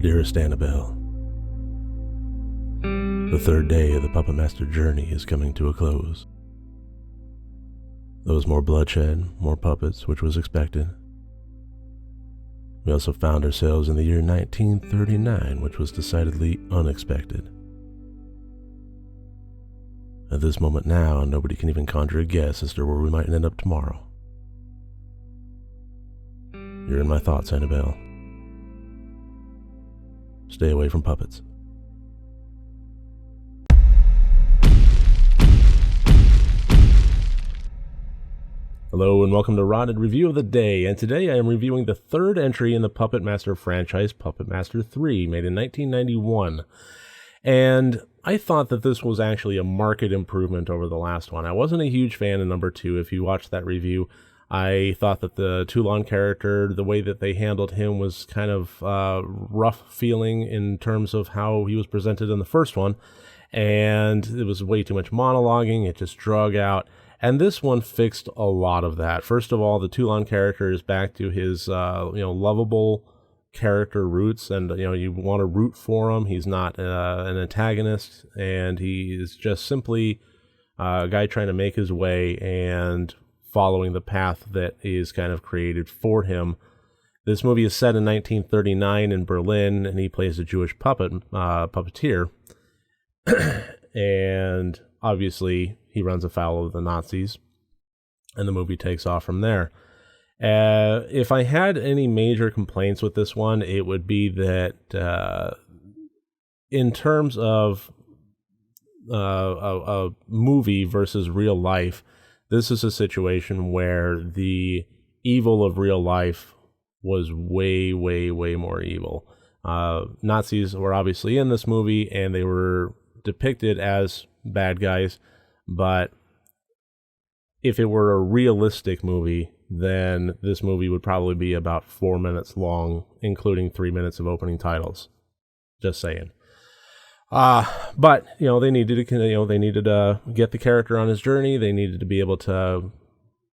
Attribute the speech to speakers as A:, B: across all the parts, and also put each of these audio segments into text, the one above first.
A: Dearest Annabelle, the third day of the Puppet Master journey is coming to a close. There was more bloodshed, more puppets, which was expected. We also found ourselves in the year 1939, which was decidedly unexpected. At this moment now, nobody can even conjure a guess as to where we might end up tomorrow. You're in my thoughts, Annabelle. Stay away from puppets. Hello and welcome to RotD Review of the Day, and today I am reviewing the third entry in the Puppet Master franchise, Puppet Master 3, made in 1991. And I thought that this was actually a marked improvement over the last one. I wasn't a huge fan of number 2. If you watched that review, I thought that the Toulon character, the way that they handled him was kind of rough feeling in terms of how he was presented in the first one. And it was way too much monologuing. It just drug out. And this one fixed a lot of that. First of all, the Toulon character is back to his, lovable character roots, and you want to root for him. He's not an antagonist, and he is just simply a guy trying to make his way and following the path that is kind of created for him. This movie is set in 1939 in Berlin, and he plays a Jewish puppeteer. And obviously, he runs afoul of the Nazis, and the movie takes off from there. If I had any major complaints with this one, it would be that in terms of a movie versus real life, this is a situation where the evil of real life was way, way, way more evil. Nazis were obviously in this movie, and they were depicted as bad guys, but if it were a realistic movie, then this movie would probably be about 4 minutes long, including 3 minutes of opening titles. Just saying. But they needed to get the character on his journey. They needed to be able to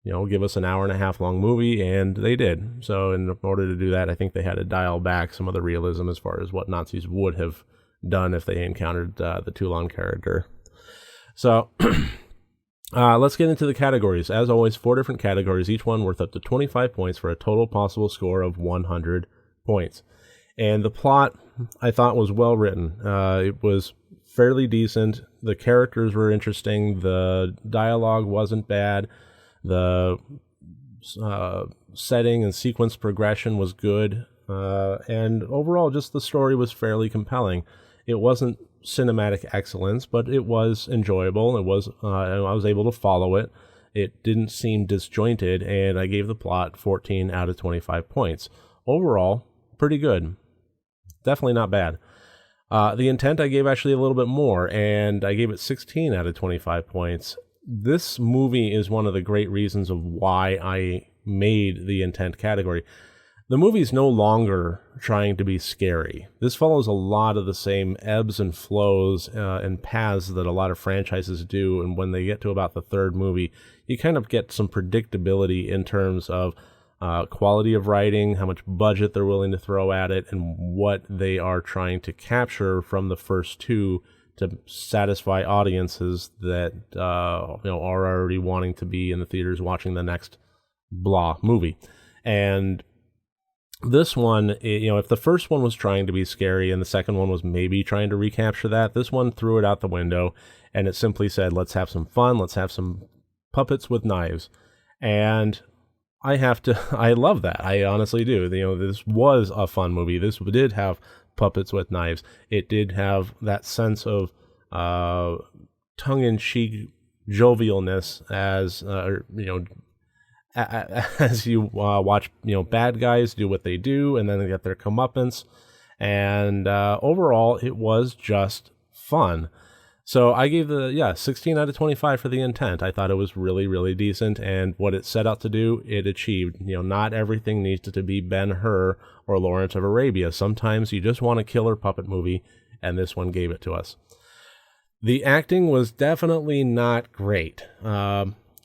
A: give us an hour and a half long movie, and they did. So in order to do that, I think they had to dial back some of the realism as far as what Nazis would have done if they encountered the Toulon character. So let's get into the categories. As always, 4 different categories, each one worth up to 25 points for a total possible score of 100 points. And the plot, I thought, was well written. It was fairly decent. The characters were interesting. The dialogue wasn't bad. The setting and sequence progression was good. And overall, just the story was fairly compelling. It wasn't cinematic excellence, but it was enjoyable. It was I was able to follow it. It didn't seem disjointed, and I gave the plot 14 out of 25 points. Overall, pretty good. Definitely not bad. The intent I gave actually a little bit more, and I gave it 16 out of 25 points. This movie is one of the great reasons of why I made the intent category. The movie's no longer trying to be scary. This follows a lot of the same ebbs and flows and paths that a lot of franchises do, and when they get to about the third movie, you kind of get some predictability in terms of quality of writing, how much budget they're willing to throw at it, and what they are trying to capture from the first two to satisfy audiences that are already wanting to be in the theaters watching the next blah movie. And this one, if the first one was trying to be scary and the second one was maybe trying to recapture that, this one threw it out the window, and it simply said, let's have some fun, let's have some puppets with knives. And I love that. I honestly do. This was a fun movie. This did have puppets with knives. It did have that sense of tongue-in-cheek jovialness as you watch bad guys do what they do, and then they get their comeuppance. And overall, it was just fun. So I gave 16 out of 25 for the intent. I thought it was really, really decent, and what it set out to do, it achieved. Not everything needs to be Ben-Hur or Lawrence of Arabia. Sometimes you just want a killer puppet movie, and this one gave it to us. The acting was definitely not great.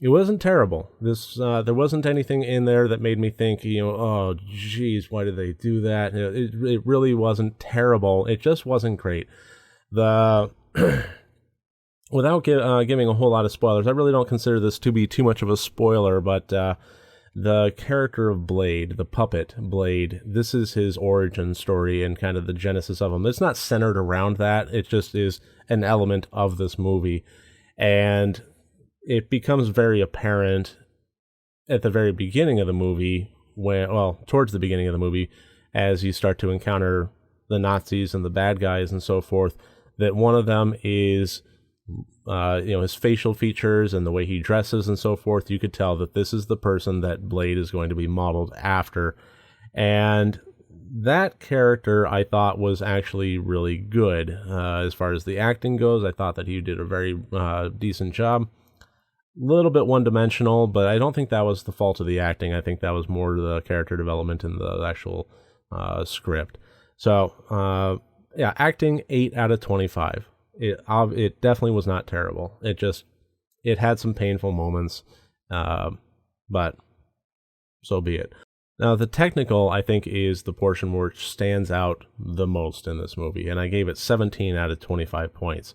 A: It wasn't terrible. There wasn't anything in there that made me think, oh, geez, why did they do that? It really wasn't terrible. It just wasn't great. The Without giving a whole lot of spoilers, I really don't consider this to be too much of a spoiler, but the character of Blade, the puppet Blade, this is his origin story and kind of the genesis of him. It's not centered around that. It just is an element of this movie. And it becomes very apparent at the very beginning of the movie, towards the beginning of the movie, as you start to encounter the Nazis and the bad guys and so forth, that one of them is, his facial features and the way he dresses and so forth. You could tell that this is the person that Blade is going to be modeled after. And that character, I thought, was actually really good. As far as the acting goes, I thought that he did a very decent job. Little bit one-dimensional, but I don't think that was the fault of the acting. I think that was more the character development in the actual script. So, acting 8 out of 25. It definitely was not terrible. It had some painful moments, but so be it. Now, the technical, I think, is the portion which stands out the most in this movie, and I gave it 17 out of 25 points.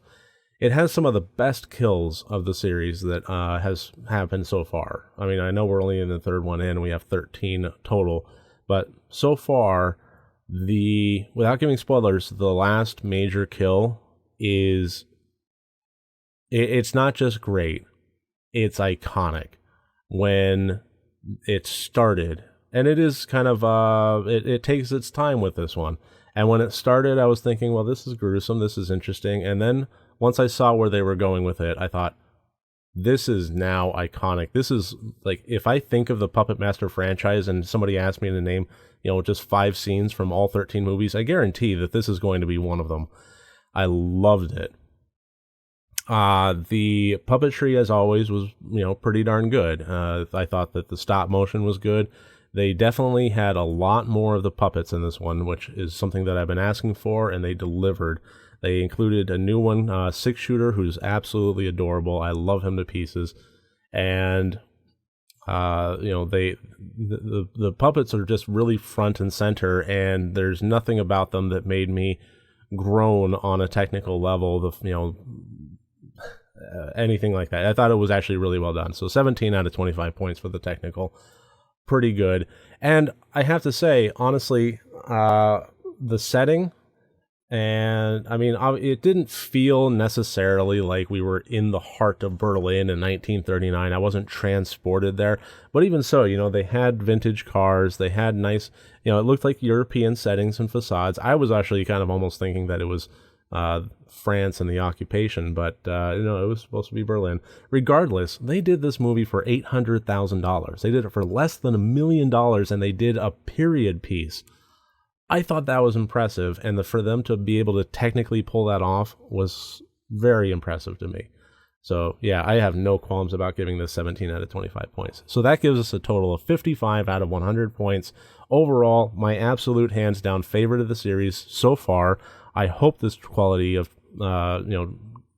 A: It has some of the best kills of the series that has happened so far. I mean, I know we're only in the third one in, we have 13 total, but so far, without giving spoilers, the last major kill is, it's not just great, it's iconic. When it started, and it is kind of, it takes its time with this one, and when it started, I was thinking, well, this is gruesome, this is interesting, and then once I saw where they were going with it, I thought, this is now iconic. This is, like, if I think of the Puppet Master franchise and somebody asked me to name, just 5 scenes from all 13 movies, I guarantee that this is going to be one of them. I loved it. The puppetry, as always, was, pretty darn good. I thought that the stop motion was good. They definitely had a lot more of the puppets in this one, which is something that I've been asking for, and they delivered. They included a new one, 6-shooter, who's absolutely adorable. I love him to pieces. And, the puppets are just really front and center, and there's nothing about them that made me groan on a technical level, anything like that. I thought it was actually really well done. So 17 out of 25 points for the technical. Pretty good. And I have to say, honestly, the setting, and I mean, it didn't feel necessarily like we were in the heart of Berlin in 1939. I wasn't transported there. But even so, they had vintage cars. They had nice, it looked like European settings and facades. I was actually kind of almost thinking that it was France and the occupation, but it was supposed to be Berlin. Regardless, they did this movie for $800,000. They did it for less than $1 million, and they did a period piece. I thought that was impressive, and for them to be able to technically pull that off was very impressive to me. So, yeah, I have no qualms about giving this 17 out of 25 points. So that gives us a total of 55 out of 100 points. Overall, my absolute hands-down favorite of the series so far. I hope this quality of,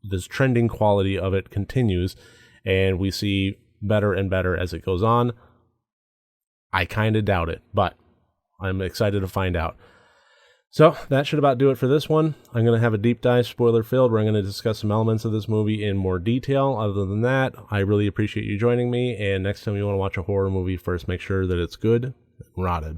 A: this trending quality of it continues, and we see better and better as it goes on. I kind of doubt it, but I'm excited to find out. So that should about do it for this one. I'm going to have a deep dive, spoiler-filled, where I'm going to discuss some elements of this movie in more detail. Other than that, I really appreciate you joining me, and next time you want to watch a horror movie, first make sure that it's good and rotted.